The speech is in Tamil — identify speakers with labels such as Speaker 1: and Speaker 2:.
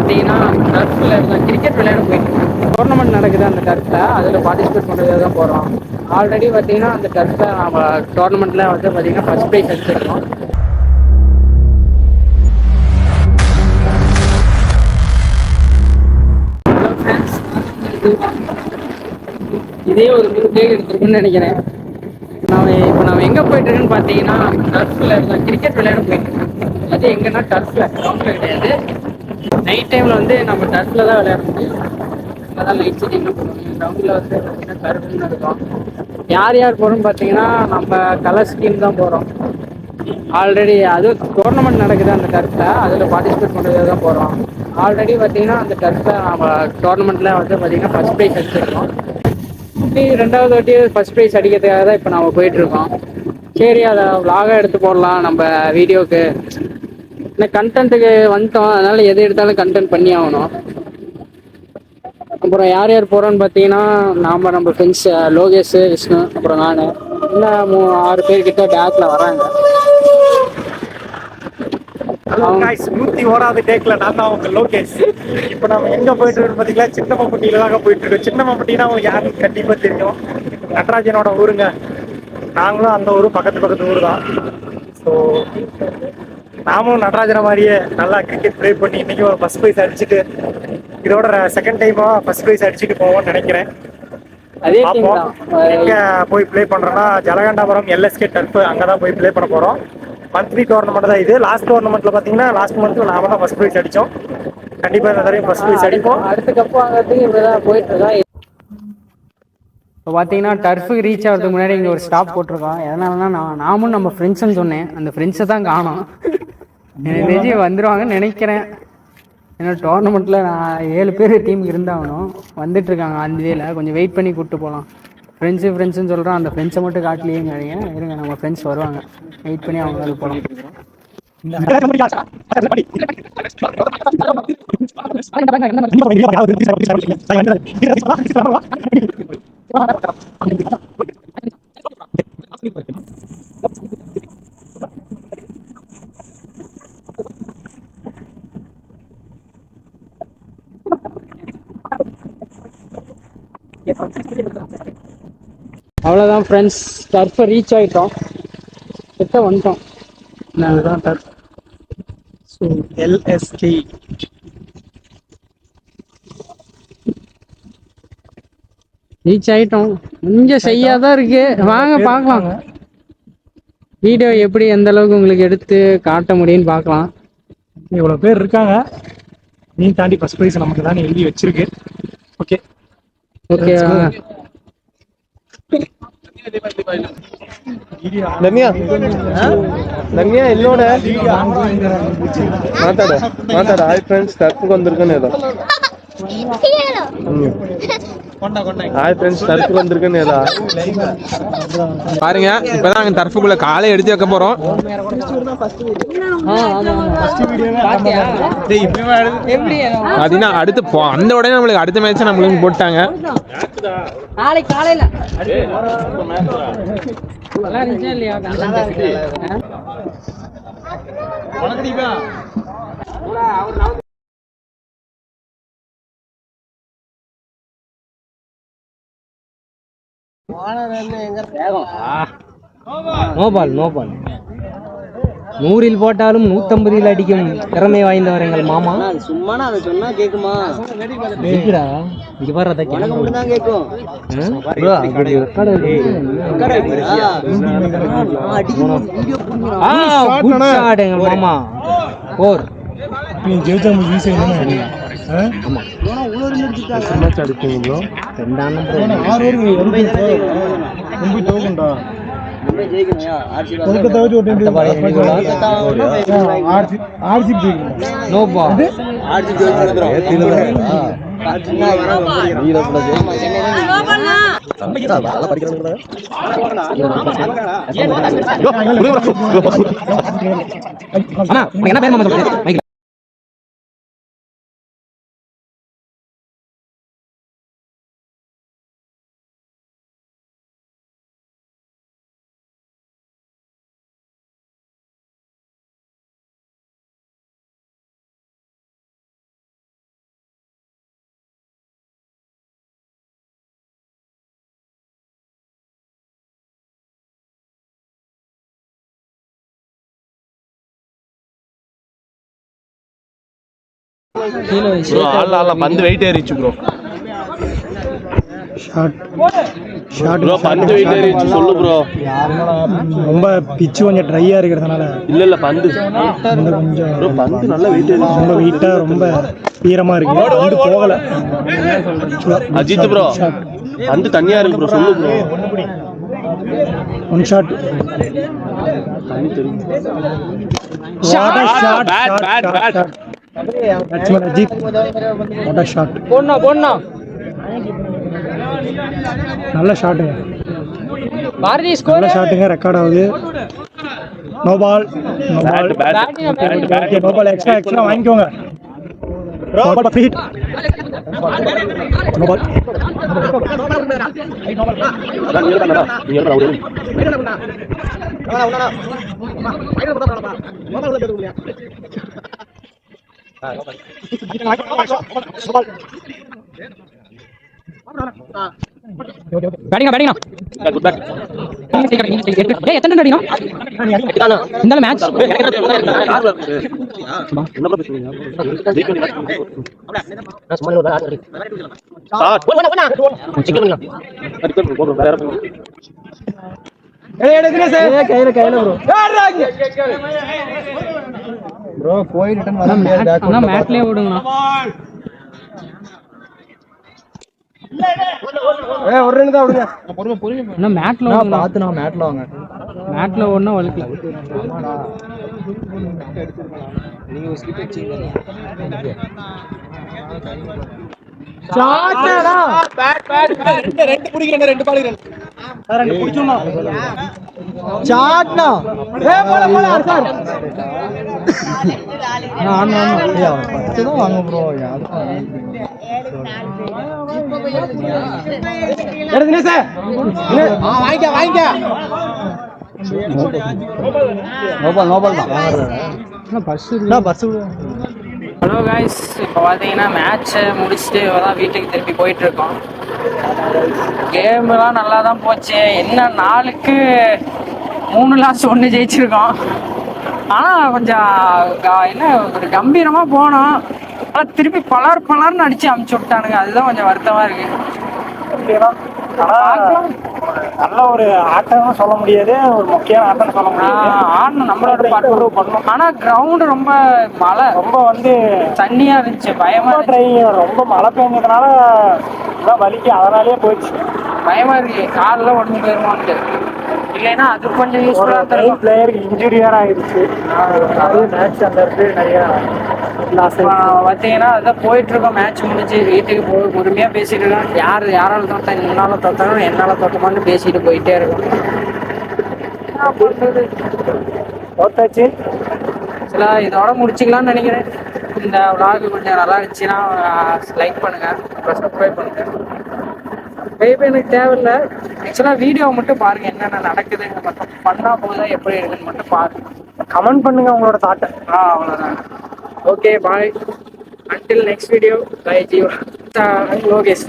Speaker 1: பார்த்தீங்கன்னா டர்ஃபில் கிரிக்கெட் விளையாட போயிட்டு டோர்னமெண்ட் நடக்குது அந்த டர்ஃபில். அதில் பார்ட்டிசிபேட் பண்ணுறது தான் போகிறோம். ஆல்ரெடி பார்த்தீங்கன்னா அந்த டர்ஃபில் நம்ம டோர்னமெண்ட்டில் வந்து பார்த்தீங்கன்னா ஃபஸ்ட் ப்ரைஸ் அடிச்சிருக்கோம். ஹலோ ஃப்ரெண்ட்ஸ், இதே ஒரு 3 டேக் எடுத்துருக்குன்னு நினைக்கிறேன். நம்ம எங்கே போயிட்டுருக்குன்னு பார்த்தீங்கன்னா டர்ஃபில் கிரிக்கெட் விளையாட போயிட்டுருக்கோம். அது எங்கன்னா டர்ஃபில், கிரவுண்டில் கிடையாது. நைட் டைமில் வந்து நம்ம டர்ஃபில் தான் விளையாட முடியும். அதான் லைட் செட்டிங்லாம் பண்ணுவாங்க. கிரவுண்டில் வந்து பார்த்தீங்கன்னா கருப்புன்னு இருக்கும். யார் யார் போகிறோம்னு பார்த்தீங்கன்னா நம்ம கலர் ஸ்கீம் தான் போகிறோம். ஆல்ரெடி அது டோர்னமெண்ட் நடக்குது அந்த டர்ஃபில். அதில் பார்ட்டிசிபேட் பண்ணுறது தான் போகிறோம். ஆல்ரெடி பார்த்தீங்கன்னா அந்த டர்ஃபில் நம்ம டோர்னமெண்ட்டில் வந்து பார்த்தீங்கன்னா ஃபஸ்ட் ப்ரைஸ் அடிச்சிருக்கோம். ரெண்டாவது வாட்டி ஃபஸ்ட் ப்ரைஸ் அடிக்கிறதுக்காக தான் இப்போ நம்ம போயிட்டுருக்கோம். சரி, அதை விலாகாக எடுத்து போடலாம் நம்ம வீடியோவுக்கு. இந்த கண்டென்ட்டுக்கு வந்துட்டோம், அதனால் எது எடுத்தாலும் கண்டென்ட் பண்ணி ஆகணும். அப்புறம் யார் யார் போகிறோன்னு பார்த்தீங்கன்னா நம்ம ஃப்ரெண்ட்ஸ் லோகேஷ், விஷ்ணு, அப்புறம் நான், இன்னும் 6 பேர்கிட்ட பேக்கில் வராங்க.
Speaker 2: ஹலோ காய்ஸ், 101வது டேக்ல நான் தான் உங்க லோகேஷ். இப்போ நம்ம எங்க போயிட்டு இருக்கோம் பார்த்தீங்களா? சின்னமம்பட்டியில தாங்க போயிட்டு இருக்கோம். சின்னமம்பட்டினா உங்களுக்கு யாருன்னு கண்டிப்பா தெரியும், நடராஜனோட ஊருங்க. நாங்களும் அந்த ஊரு பக்கத்து ஊர் தான். ஸோ நாமும் நடராஜன மாதிரியே நல்லா கிரிக்கெட் ப்ளே பண்ணி இன்னைக்கு ஒரு ஃபர்ஸ்ட் ப்ரைஸ் அடிச்சுட்டு, இதோட செகண்ட் டைமா ஃபர்ஸ்ட் ப்ரைஸ் அடிச்சுட்டு போவோம்னு நினைக்கிறேன்.
Speaker 1: அதே
Speaker 2: பார்ப்போம். எங்க போய் ப்ளே பண்றோம்னா ஜலகண்டாபுரம் எல்எஸ்கே டர்ஃப், அங்கதான் போய் ப்ளே பண்ண போறோம். மந்த்லி டோர்னமெண்ட் தான் இது. லாஸ்ட் டோர்னமெண்ட்ல பாத்தீங்கன்னா லாஸ்ட் மந்த் நாம தான் ஃபர்ஸ்ட் ப்ரைஸ் அடிச்சோம். கண்டிப்பா இந்த தடவை ஃபர்ஸ்ட் ப்ரைஸ் அடிப்போம்.
Speaker 1: அடுத்த கப்பு வாங்கிறதுக்கு இப்படிதான் போயிட்டு இருக்கா. இப்போ பார்த்தீங்கன்னா டர்ஃபுக்கு ரீச் ஆகிறதுக்கு முன்னாடி இங்கே ஒரு ஸ்டாப் போட்டிருக்கோம். எதனாலனா நாமும் நம்ம ஃப்ரெண்ட்ஸ்ன்னு சொன்னேன், அந்த ஃப்ரெண்ட்ஸை தான் காணோம். எனக்கு தெரிஞ்சு வந்துடுவாங்கன்னு நினைக்கிறேன். ஏன்னா டோர்னமெண்ட்டில் நான் 7 பேர் டீமுக்கு இருந்தாகணும். வந்துட்டுருக்காங்க அந்த வேல. கொஞ்சம் வெயிட் பண்ணி கூப்பிட்டு போகலாம். ஃப்ரெண்ட்ஸுன்னு சொல்கிறோம், அந்த ஃப்ரெண்ட்ஸை மட்டும் காட்டலையேங்க. இருங்க, நம்ம ஃப்ரெண்ட்ஸ் வருவாங்க. வெயிட் பண்ணி அவங்க போகலாம். அவ்வளோதான் ஃப்ரெண்ட்ஸ், டர்ஃபை ரீச் ஆகிட்டோம், கிட்ட வந்துட்டோம்.
Speaker 2: அதுதான் டர்ஃப். ஸோ எல்எஸ்கே
Speaker 1: ரீச் ஆகிட்டோம். கொஞ்சம் செய்யாதான் இருக்கு, வாங்க பார்க்கலாம். வீடியோ எப்படி எந்த அளவுக்கு உங்களுக்கு எடுத்து காட்ட முடியும்னு பார்க்கலாம்.
Speaker 2: இவ்வளோ பேர் இருக்காங்க, நீ தாண்டி ஃபர்ஸ்ட் ப்ரைஸ் நமக்கு தான் எழுதி வச்சிருக்கு. Okay
Speaker 1: okay.
Speaker 3: ಧನ್ಯ ಎಲ್ಲೋಡ ಮಾತಾಡ ಹಾಯ್ ಫ್ರೆಂಡ್ಸ್ ಟರ್ಫ್ಗೆ வந்திருக்கேன்னு ஏதோ ஹாய் ஃப்ரெண்ட்ஸ் டர்ஃபுக்கு வந்திருக்கேன்னு ஏதா பாருங்க. இப்பதான் நாங்க டர்ஃபுக்குள்ள காலை எடுத்து வைக்க போறோம். பாத்தீங்கன்னா அடுத்து அந்த உடனே நம்மளுக்கு அடுத்த மேட்ச் நம்மளுக்கு போட்டாங்க.
Speaker 1: நாளைக்கு காலையில இல்லையா? நோபால் 100ல் போட்டாலும் 150ல் அடிக்கும் திறமை வாய்ந்தவர் எங்கள் மாமா.
Speaker 4: சும்மா அதை சொன்னா கேக்குமா?
Speaker 1: கேக்குடா, இங்க பாரு, அதை
Speaker 4: தான் கேக்கும்.
Speaker 1: எங்க மாமா போர்
Speaker 2: நீ ஜெயிச்சா ஈஸி என்ன?
Speaker 3: ஆமா அடிப்பீங்க
Speaker 1: என்ன பேர் கீழே
Speaker 3: ப்ரோ ஆள பந்து வெயிட் ஏறிச்சு ப்ரோ.
Speaker 2: ஷார்ட் ஷார்ட்
Speaker 3: ப்ரோ பந்து வெயிட் ஏறிச்சு சொல்லு ப்ரோ.
Speaker 2: ரொம்ப பிச்சு கொஞ்சம் ட்ரையா இருக்கிறதுனால
Speaker 3: இல்ல பந்து
Speaker 2: கொஞ்சம்
Speaker 3: ப்ரோ பந்து நல்ல வெயிட் ஏறிச்சு.
Speaker 2: ரொம்ப வெயிட்டா ரொம்ப ஈரமா இருக்கு. பந்து போகல.
Speaker 3: அஜித் ப்ரோ பந்து தண்ணியா இருக்கு ப்ரோ சொல்லு bro.
Speaker 2: One shot.
Speaker 3: Bat bat bat.
Speaker 2: Batsman Ajith. What a shot.
Speaker 1: போடா
Speaker 2: நல்ல ஷாட்டுங்க.
Speaker 1: பாரதி ஸ்கோர்.
Speaker 2: நல்ல ஷாட்டுங்க. ரெக்கார்ட் ஆகுது. No ball. No ball.
Speaker 3: Bad
Speaker 2: no ball. Extra வாங்கிக்கோங்க. Ball free hit. No ball.
Speaker 1: பேட்டிங்கா எத்தனை ரன் அடிக்கணும் இந்த மேட்ச்?
Speaker 4: ப்ரோ போயிட்டு
Speaker 1: மேட்லயே ஓடுங்கண்ணா.
Speaker 2: ஒரு ரன் தான் விடுங்க.
Speaker 1: அண்ணா மேட்ல
Speaker 4: பார்த்து நான் மேட்ல வாங்க.
Speaker 1: மேட்ல ஓடுனா வலிக்கல.
Speaker 4: நீங்க ஸ்லிப் வச்சீங்க.
Speaker 2: ரெண்டு பிடிக்கிறேன். ரெண்டு பால் ரெண்டு பிடிச்சோம்.
Speaker 4: சாட்னா
Speaker 2: சார்
Speaker 4: வாங்க ப்ரோ.
Speaker 2: வாங்கிக்க.
Speaker 4: நோபால் தான்.
Speaker 1: ஹலோ காய்ஸ், இப்போ பார்த்தீங்கன்னா மேட்ச்சை முடிச்சுட்டு தான் வீட்டுக்கு திருப்பி போயிட்டுருக்கோம். கேம்லாம் நல்லா தான் போச்சு. என்ன 4க்கு 3 லாஸ் 1 ஜெயிச்சிருக்கோம். ஆனால் கொஞ்சம் என்ன ஒரு கம்பீரமாக போனோம். ஆனால் திருப்பி பலர்னு அடித்து அமுச்சு விட்டானுங்க. அதுதான் கொஞ்சம் வருத்தமாக இருக்குது.
Speaker 2: நல்ல ஒரு ஆட்டம்னு சொல்ல முடியாது, ஒரு முக்கியமான ஆட்டம்னு சொல்ல முடியாது.
Speaker 1: ஆடணும், நம்மளோட பர்ஃபார்ம் பண்ணணும். ஆனால் கிரவுண்டு ரொம்ப மழை, ரொம்ப தண்ணியா இருந்துச்சு. பயமா
Speaker 2: ட்ரை ரொம்ப மழை பெஞ்சதுனால வலிக்கு, அதனாலேயே போயிடுச்சு.
Speaker 1: பயமா இருக்கு, காலில் உடஞ்சு போயிருமான்ட்டு. இல்லைன்னா அது கொஞ்சம் யூஸ்ஃபுல்லாக இருக்கும்.
Speaker 2: பிளேயருக்கு இன்ஜுரி வேற ஆயிடுச்சு. மேட்ச் அந்த இடத்துல நிறைய
Speaker 1: பார்த்தீங்கன்னா அதான் போயிட்டு இருக்கோம். மேட்ச் முடிஞ்சு வீட்டுக்கு போய் பொறுமையாக பேசிட்டு இருக்கோம். யாரால தோத்தா, என்னால் தோத்தாலும் என்னால் தோட்டமான்னு பேசிட்டு போயிட்டே இருக்கோம்.
Speaker 2: தோத்தாச்சு.
Speaker 1: சில இதோட முடிச்சுக்கலாம்னு நினைக்கிறேன். இந்த விளாக் கொஞ்சம் நல்லா இருந்துச்சுன்னா லைக் பண்ணுங்க, அப்புறம் சப்ஸ்கிரைப் பண்ணுங்க. சப்ஸ்கிரைப் எனக்கு தேவையில்லை, ஆக்சுவலாக வீடியோ மட்டும் பாருங்க, என்னென்ன நடக்குதுங்க மட்டும் பண்ணா போதா எப்படி இருக்குன்னு மட்டும் பாருங்க.
Speaker 2: கமெண்ட் பண்ணுங்க உங்களோட தாட்டை.
Speaker 1: அவ்வளோதான். ஓகே, பாய். Until next video, bye Jiva. Logesh.